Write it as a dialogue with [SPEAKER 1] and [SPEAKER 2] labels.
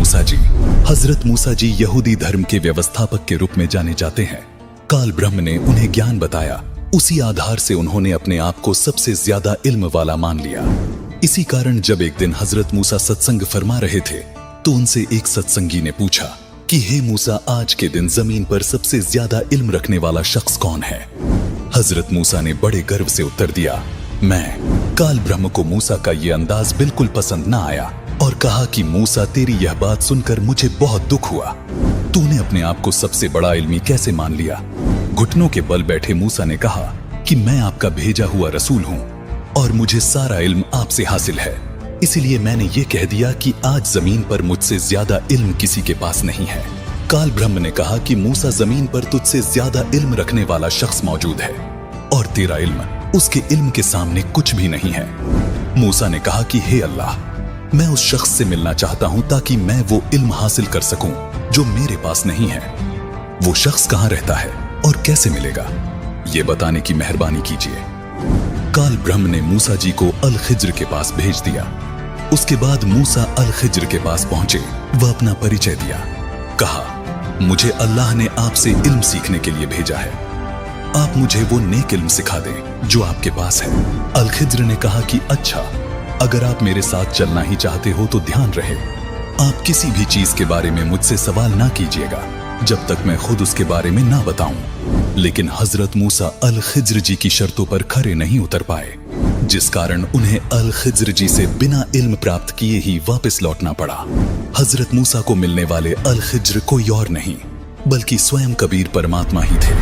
[SPEAKER 1] मूसा जी। हजरत मूसा जी यहूदी धर्म के व्यवस्थापक के रूप में जाने जाते हैं। काल ब्रह्म ने उन्हें ज्ञान बताया, उसी आधार से उन्होंने अपने आप को सबसे ज्यादा इल्म वाला मान लिया। इसी कारण जब एक दिन हजरत मूसा सत्संग फरमा रहे थे तो उनसे एक सत्संगी ने पूछा कि हे मूसा, आज के दिन जमीन पर सबसे ज्यादा इल्म रखने वाला शख्स कौन है? हजरत मूसा ने बड़े गर्व से उत्तर दिया, मैं। काल ब्रह्म को मूसा का ये अंदाज बिल्कुल पसंद ना आया और कहा कि मूसा, तेरी यह बात सुनकर मुझे बहुत दुख हुआ। तूने अपने आप को सबसे बड़ा इल्मी कैसे मान लिया? घुटनों के बल बैठे मूसा ने कहा कि मैं आपका भेजा हुआ रसूल हूँ और मुझे सारा इल्म आपसे हासिल है, इसीलिए मैंने ये कह दिया कि आज जमीन पर मुझसे ज्यादा इल्म किसी के पास नहीं है। काल ब्रह्म ने कहा कि मूसा, जमीन पर तुझसे ज्यादा इल्म रखने वाला शख्स मौजूद है और तेरा इल्म उसके इल्म के सामने कुछ भी नहीं है। मूसा ने कहा कि हे अल्लाह, मैं उस शख्स से मिलना चाहता हूं ताकि मैं वो इल्म हासिल कर सकूं जो मेरे पास नहीं है। वो शख्स कहां रहता है और कैसे मिलेगा, ये बताने की मेहरबानी कीजिए। काल ब्रह्म ने मूसा जी को अल खिज्र के पास भेज दिया। उसके बाद मूसा अल खिज्र के पास पहुंचे। वह अपना परिचय दिया। कहा, मुझे अल्लाह ने आपसे इल्म सीखने के लिए भेजा है, आप मुझे वो नेक इल्म सिखा दें जो आपके पास है। अल खिज्र ने कहा कि अच्छा, अगर आप मेरे साथ चलना ही चाहते हो तो ध्यान रहे, आप किसी भी चीज के बारे में मुझसे सवाल ना कीजिएगा जब तक मैं खुद उसके बारे में ना बताऊं। लेकिन हजरत मूसा अल खिज्र जी की शर्तों पर खरे नहीं उतर पाए, जिस कारण उन्हें अल खिज्र जी से बिना इल्म प्राप्त किए ही वापस लौटना पड़ा। हजरत मूसा को मिलने वाले अल खिज्र कोई और नहीं बल्कि स्वयं कबीर परमात्मा ही थे।